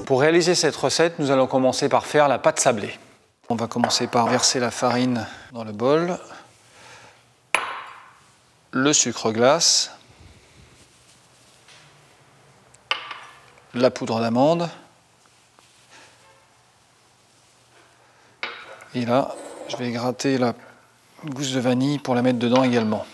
Pour réaliser cette recette, nous allons commencer par faire la pâte sablée. On va commencer par verser la farine dans le bol, le sucre glace, la poudre d'amande, et là, je vais gratter la gousse de vanille pour la mettre dedans également.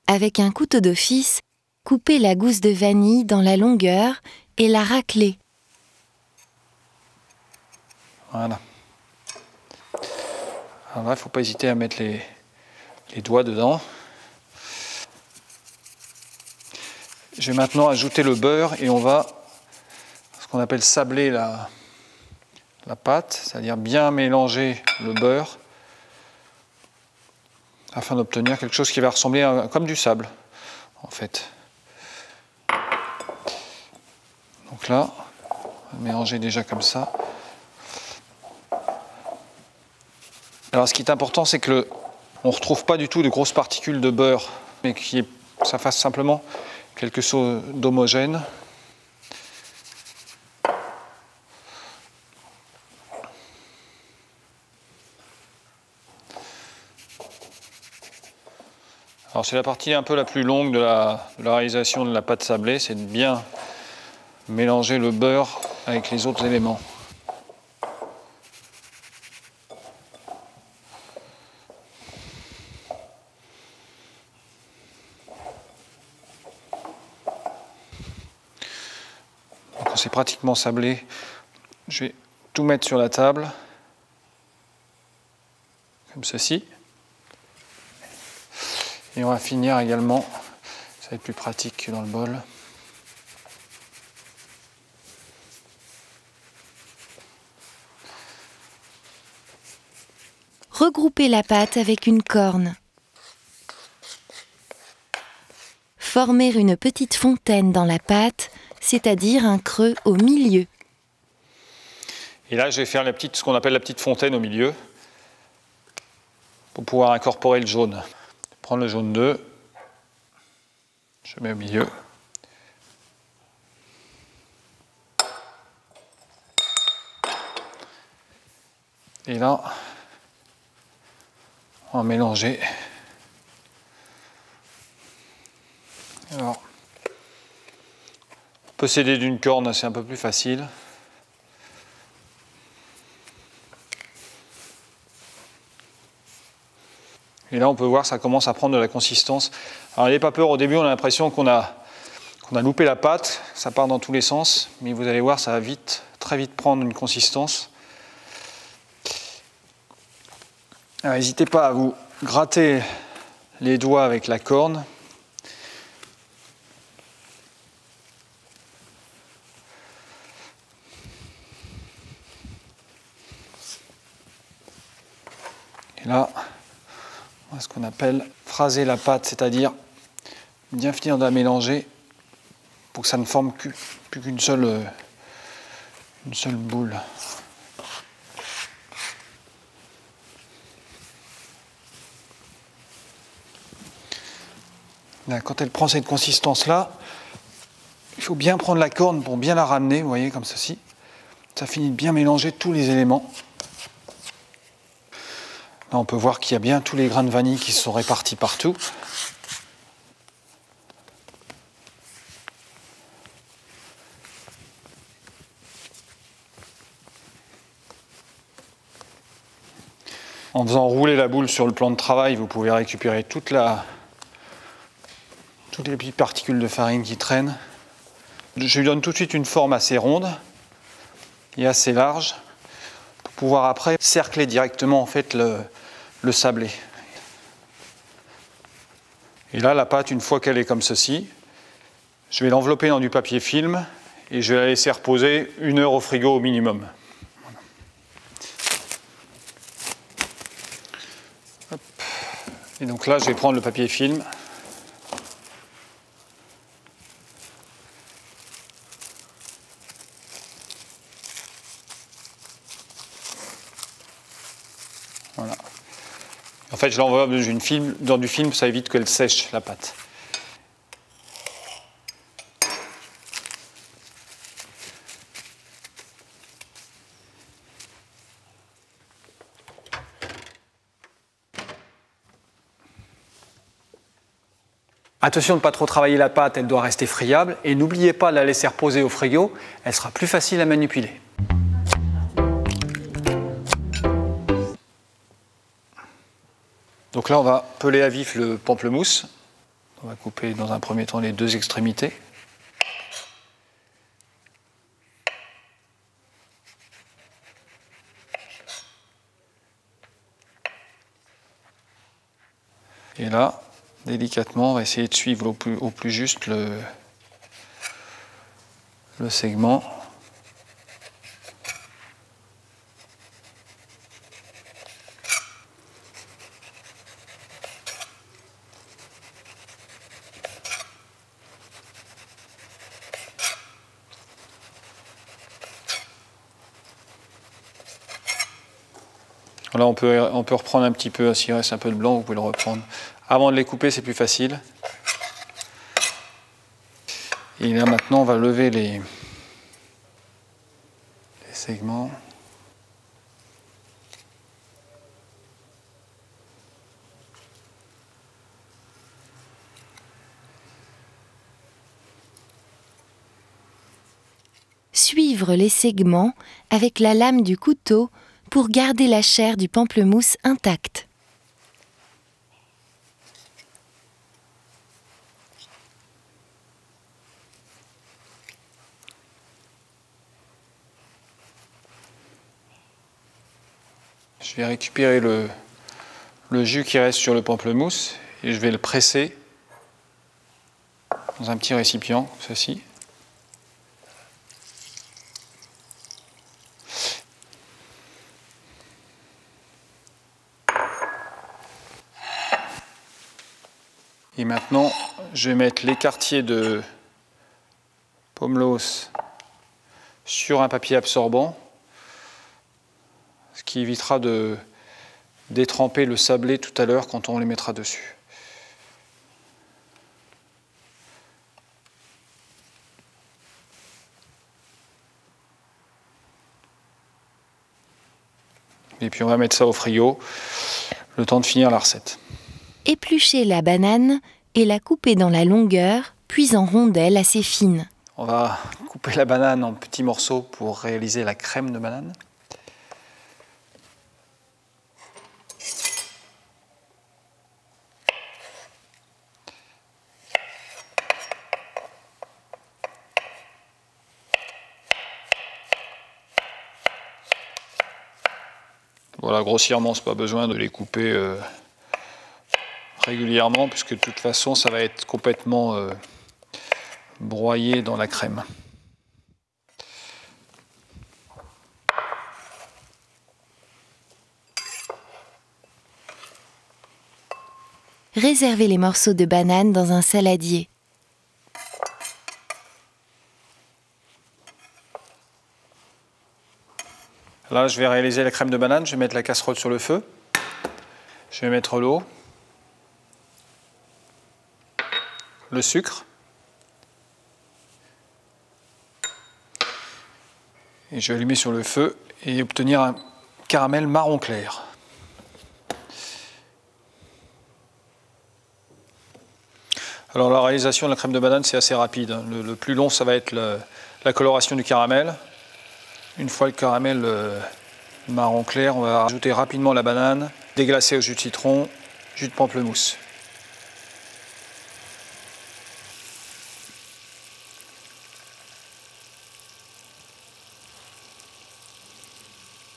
Avec un couteau d'office, coupez la gousse de vanille dans la longueur et la racler. Voilà. Alors là, il ne faut pas hésiter à mettre les doigts dedans. Je vais maintenant ajouter le beurre et on va, ce qu'on appelle sabler la pâte, c'est-à-dire bien mélanger le beurre afin d'obtenir quelque chose qui va ressembler comme du sable, en fait. Donc là, on va mélanger déjà comme ça. Alors ce qui est important, c'est que on ne retrouve pas du tout de grosses particules de beurre, mais que ça fasse simplement quelque chose d'homogène. Alors c'est la partie un peu la plus longue de la réalisation de la pâte sablée, c'est de bien mélanger le beurre avec les autres éléments. Quand c'est pratiquement sablé, je vais tout mettre sur la table, comme ceci. Et on va finir également, ça va être plus pratique que dans le bol. Regroupez la pâte avec une corne. Formez une petite fontaine dans la pâte, c'est-à-dire un creux au milieu. Et là, je vais faire ce qu'on appelle la petite fontaine au milieu, pour pouvoir incorporer le jaune. Je prends le jaune d'œuf, je mets au milieu. Et là, on va mélanger. Alors, on peut s'aider d'une corne, c'est un peu plus facile. Et là, on peut voir, ça commence à prendre de la consistance. Alors, n'ayez pas peur, au début, on a l'impression qu'on a loupé la pâte, ça part dans tous les sens, mais vous allez voir, ça va très vite prendre une consistance. Alors, n'hésitez pas à vous gratter les doigts avec la corne. Et là, on a ce qu'on appelle phraser la pâte, c'est-à-dire bien finir de la mélanger pour que ça ne forme plus qu'une seule boule. Là, quand elle prend cette consistance-là, il faut bien prendre la corne pour bien la ramener, vous voyez, comme ceci. Ça finit de bien mélanger tous les éléments. Là, on peut voir qu'il y a bien tous les grains de vanille qui se sont répartis partout. En faisant rouler la boule sur le plan de travail, vous pouvez récupérer toutes les petites particules de farine qui traînent. Je lui donne tout de suite une forme assez ronde et assez large pour pouvoir après cercler directement en fait le sablé. Et là, la pâte, une fois qu'elle est comme ceci, je vais l'envelopper dans du papier film et je vais la laisser reposer 1 heure au frigo au minimum. Hop. Et donc là, je vais prendre le papier film. Voilà. En fait, je l'enveloppe dans du film, ça évite qu'elle sèche la pâte. Attention de ne pas trop travailler la pâte, elle doit rester friable. Et n'oubliez pas de la laisser reposer au frigo, elle sera plus facile à manipuler. Donc là, on va peler à vif le pamplemousse. On va couper dans un premier temps les deux extrémités. Et là, délicatement, on va essayer de suivre au plus juste le segment. Là, on peut reprendre un petit peu, s'il reste un peu de blanc, vous pouvez le reprendre. Avant de les couper, c'est plus facile. Et là, maintenant, on va lever les segments. Suivre les segments avec la lame du couteau pour garder la chair du pamplemousse intacte. Je vais récupérer le jus qui reste sur le pamplemousse et je vais le presser dans un petit récipient, comme ceci. Et maintenant, je vais mettre les quartiers de pomelos sur un papier absorbant, ce qui évitera de détremper le sablé tout à l'heure quand on les mettra dessus. Et puis on va mettre ça au frigo, le temps de finir la recette. Éplucher la banane et la couper dans la longueur, puis en rondelles assez fines. On va couper la banane en petits morceaux pour réaliser la crème de banane. Voilà, grossièrement, c'est pas besoin de les couper régulièrement, puisque de toute façon, ça va être complètement broyé dans la crème. Réservez les morceaux de banane dans un saladier. Là, je vais réaliser la crème de banane. Je vais mettre la casserole sur le feu. Je vais mettre l'eau, le sucre et je vais allumer sur le feu et obtenir un caramel marron clair. Alors la réalisation de la crème de banane, c'est assez rapide. Le plus long, ça va être la coloration du caramel. Une fois le caramel marron clair, on va ajouter rapidement la banane, déglacer au jus de citron, jus de pamplemousse.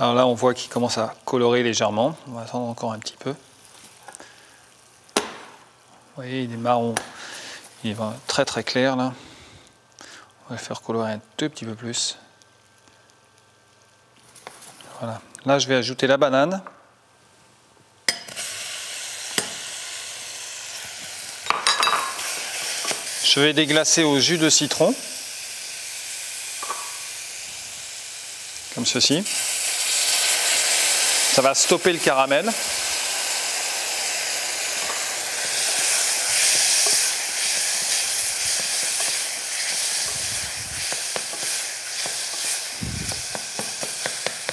Alors là, on voit qu'il commence à colorer légèrement. On va attendre encore un petit peu. Vous voyez, il est marron. Il est très très clair là. On va le faire colorer un tout petit peu plus. Voilà. Là, je vais ajouter la banane. Je vais déglacer au jus de citron. Comme ceci. Ça va stopper le caramel.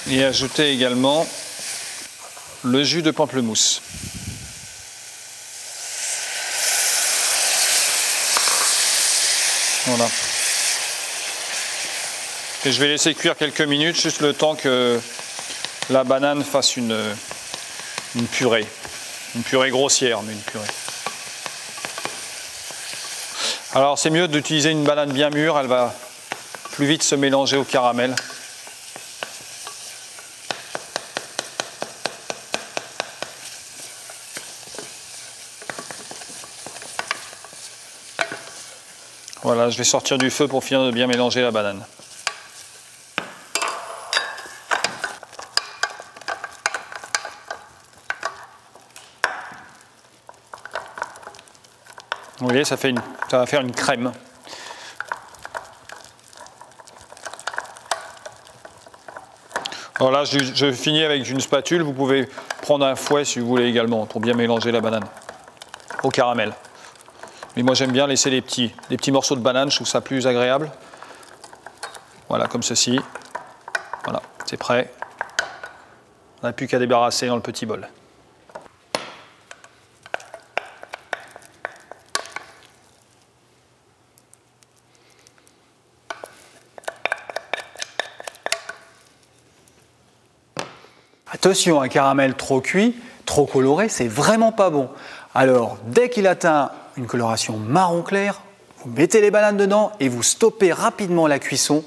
Et ajouter également le jus de pamplemousse. Voilà. Et je vais laisser cuire quelques minutes, juste le temps que la banane fasse une purée. Une purée grossière, mais une purée. Alors c'est mieux d'utiliser une banane bien mûre, elle va plus vite se mélanger au caramel. Voilà, je vais sortir du feu pour finir de bien mélanger la banane. Vous voyez, ça va faire une crème. Alors là, je finis avec une spatule. Vous pouvez prendre un fouet si vous voulez également pour bien mélanger la banane au caramel. Mais moi, j'aime bien laisser des petits morceaux de banane. Je trouve ça plus agréable. Voilà, comme ceci. Voilà, c'est prêt. On n'a plus qu'à débarrasser dans le petit bol. Attention, un caramel trop cuit, trop coloré, c'est vraiment pas bon. Alors, dès qu'il atteint une coloration marron clair, vous mettez les bananes dedans et vous stoppez rapidement la cuisson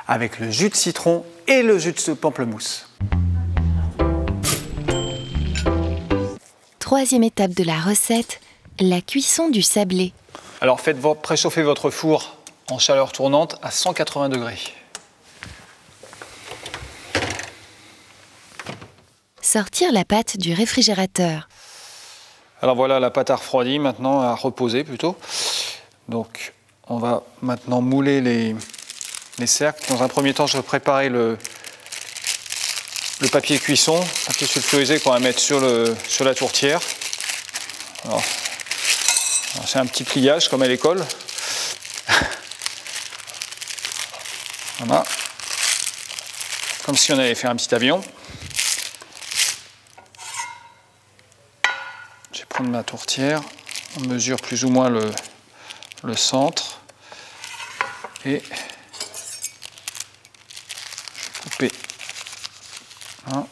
avec le jus de citron et le jus de pamplemousse. Troisième étape de la recette, la cuisson du sablé. Alors faites préchauffer votre four en chaleur tournante à 180 degrés. Sortir la pâte du réfrigérateur. Alors voilà, la pâte a refroidi, maintenant à reposer plutôt. Donc on va maintenant mouler les cercles. Dans un premier temps, je vais préparer le papier cuisson, papier sulfurisé qu'on va mettre sur la tourtière. Alors c'est un petit pliage comme à l'école. Voilà. Comme si on allait faire un petit avion. Je vais prendre ma tourtière, on mesure plus ou moins le centre et je vais couper. Hein.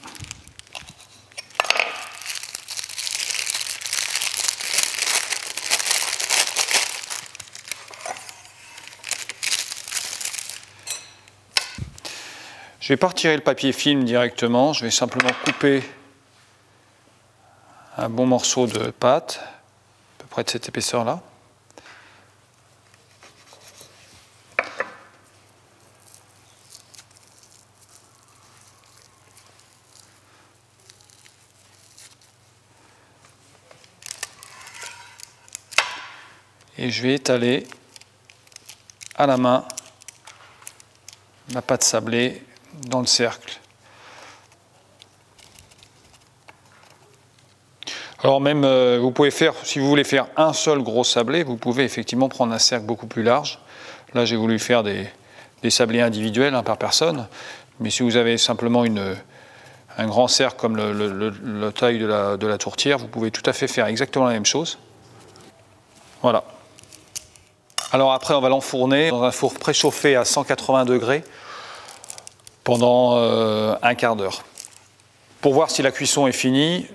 Je vais pas retirer le papier film directement, je vais simplement couper un bon morceau de pâte, à peu près de cette épaisseur-là. Et je vais étaler à la main ma pâte sablée dans le cercle. Alors même, vous pouvez faire, si vous voulez faire un seul gros sablé, vous pouvez effectivement prendre un cercle beaucoup plus large. Là, j'ai voulu faire des sablés individuels, par personne. Mais si vous avez simplement un grand cercle comme la taille de la tourtière, vous pouvez tout à fait faire exactement la même chose. Voilà. Alors après, on va l'enfourner dans un four préchauffé à 180 degrés pendant un quart d'heure. Pour voir si la cuisson est finie,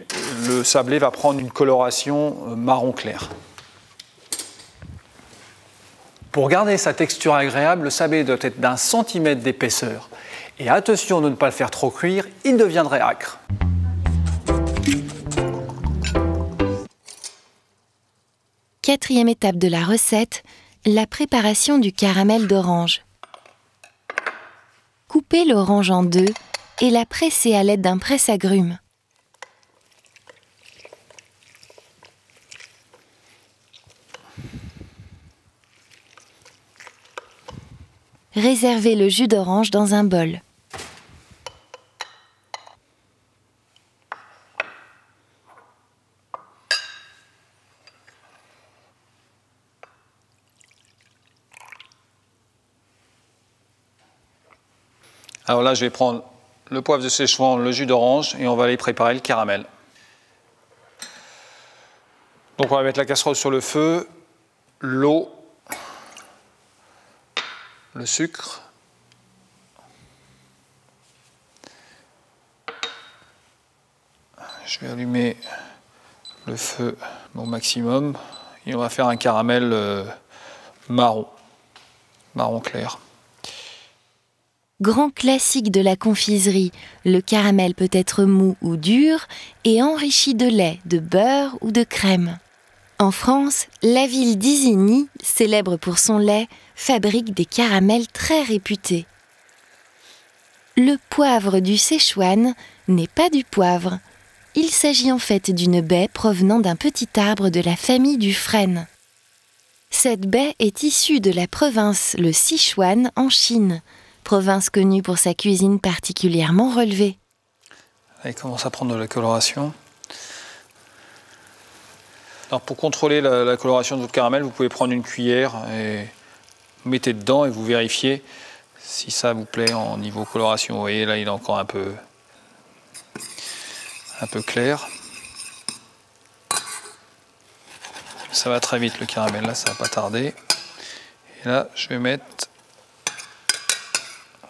le sablé va prendre une coloration marron clair. Pour garder sa texture agréable, le sablé doit être d'1 centimètre d'épaisseur. Et attention de ne pas le faire trop cuire, il deviendrait âcre. Quatrième étape de la recette, la préparation du caramel d'orange. Coupez l'orange en deux et la presser à l'aide d'un presse-agrumes. Réservez le jus d'orange dans un bol. Alors là, je vais prendre le poivre de Szechuan, le jus d'orange et on va aller préparer le caramel. Donc on va mettre la casserole sur le feu, l'eau, le sucre. Je vais allumer le feu au maximum et on va faire un caramel marron clair. Grand classique de la confiserie, le caramel peut être mou ou dur et enrichi de lait, de beurre ou de crème. En France, la ville d'Isigny, célèbre pour son lait, fabrique des caramels très réputés. Le poivre du Sichuan n'est pas du poivre. Il s'agit en fait d'une baie provenant d'un petit arbre de la famille du frêne. Cette baie est issue de la province le Sichuan en Chine, province connue pour sa cuisine particulièrement relevée. Là, il commence à prendre de la coloration. Alors pour contrôler la coloration de votre caramel, vous pouvez prendre une cuillère et vous mettez dedans et vous vérifiez si ça vous plaît en niveau coloration. Vous voyez, là il est encore un peu clair. Ça va très vite le caramel, là ça va pas tarder. Et là je vais mettre...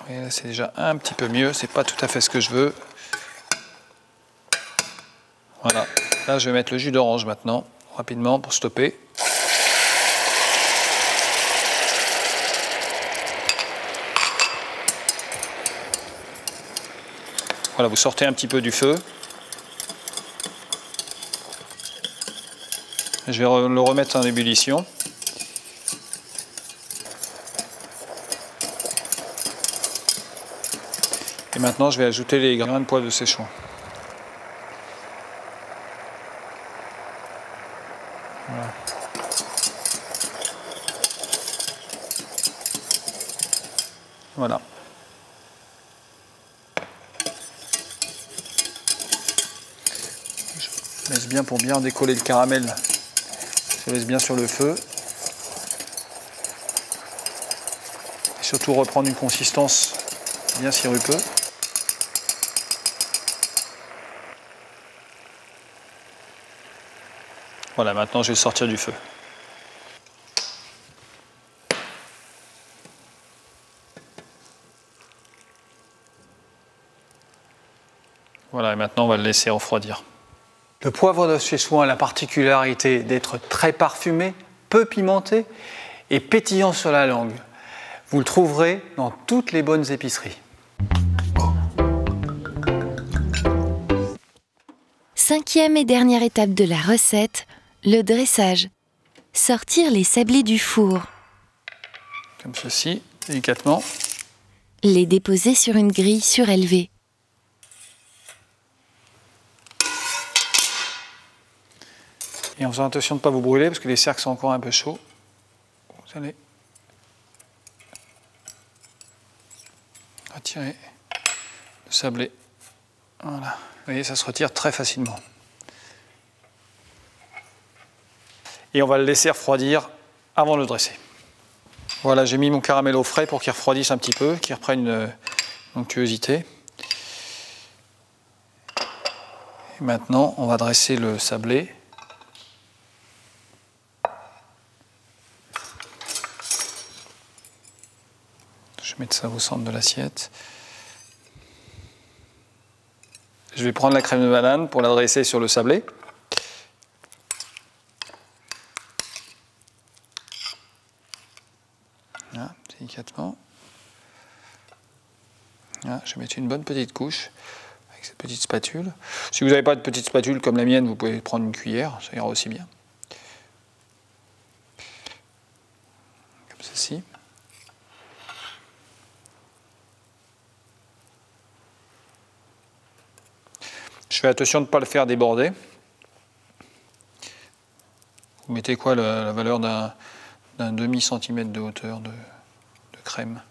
Et là c'est déjà un petit peu mieux, c'est pas tout à fait ce que je veux. Voilà, là je vais mettre le jus d'orange maintenant, rapidement pour stopper. Voilà, vous sortez un petit peu du feu. Je vais le remettre en ébullition. Et maintenant, je vais ajouter les grains de poivre de Szechuan. Voilà. Voilà. Je laisse bien pour bien décoller le caramel. Je laisse bien sur le feu. Et surtout reprendre une consistance bien sirupeuse. Voilà, maintenant je vais le sortir du feu. Voilà, et maintenant on va le laisser refroidir. Le poivre de Szechuan a la particularité d'être très parfumé, peu pimenté et pétillant sur la langue. Vous le trouverez dans toutes les bonnes épiceries. Cinquième et dernière étape de la recette, le dressage. Sortir les sablés du four. Comme ceci, délicatement. Les déposer sur une grille surélevée. Et en faisant attention de ne pas vous brûler parce que les cercles sont encore un peu chauds. Vous allez retirer le sablé. Voilà. Vous voyez, ça se retire très facilement. Et on va le laisser refroidir avant de le dresser. Voilà, j'ai mis mon caramel au frais pour qu'il refroidisse un petit peu, qu'il reprenne une onctuosité. Et maintenant, on va dresser le sablé. Je vais mettre ça au centre de l'assiette. Je vais prendre la crème de banane pour la dresser sur le sablé. Voilà, délicatement. Voilà, je vais mettre une bonne petite couche avec cette petite spatule. Si vous n'avez pas de petite spatule comme la mienne, vous pouvez prendre une cuillère, ça ira aussi bien. Comme ceci. Je fais attention de ne pas le faire déborder. Vous mettez quoi la valeur d'un demi-centimètre de hauteur de crème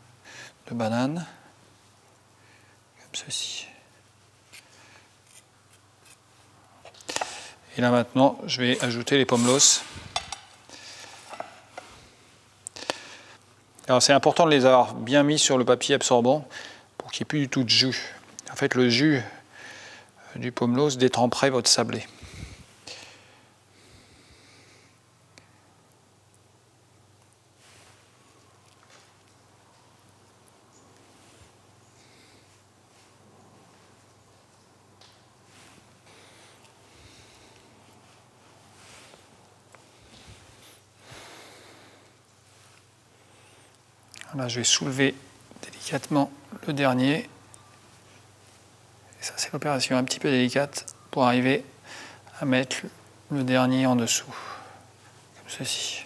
de banane. Comme ceci. Et là maintenant, je vais ajouter les pomelos. Alors c'est important de les avoir bien mis sur le papier absorbant pour qu'il n'y ait plus du tout de jus. En fait, le jus du pomelos détremperait votre sablé. Là, je vais soulever délicatement le dernier. Et ça, c'est l'opération un petit peu délicate pour arriver à mettre le dernier en dessous, comme ceci.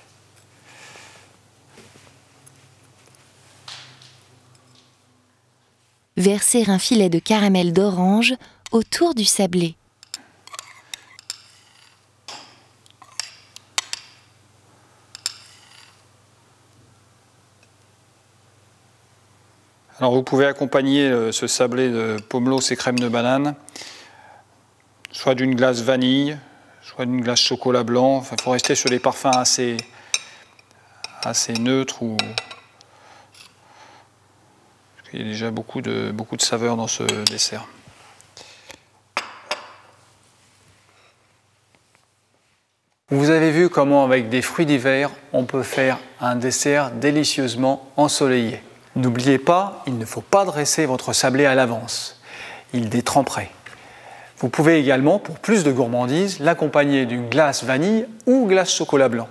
Verser un filet de caramel d'orange autour du sablé. Alors vous pouvez accompagner ce sablé de Pomelos et crème de banane, soit d'une glace vanille, soit d'une glace chocolat blanc. Enfin, il faut rester sur des parfums assez neutres. Il y a déjà beaucoup de saveurs dans ce dessert. Vous avez vu comment avec des fruits d'hiver, on peut faire un dessert délicieusement ensoleillé. N'oubliez pas, il ne faut pas dresser votre sablé à l'avance. Il détremperait. Vous pouvez également, pour plus de gourmandise, l'accompagner d'une glace vanille ou glace chocolat blanc.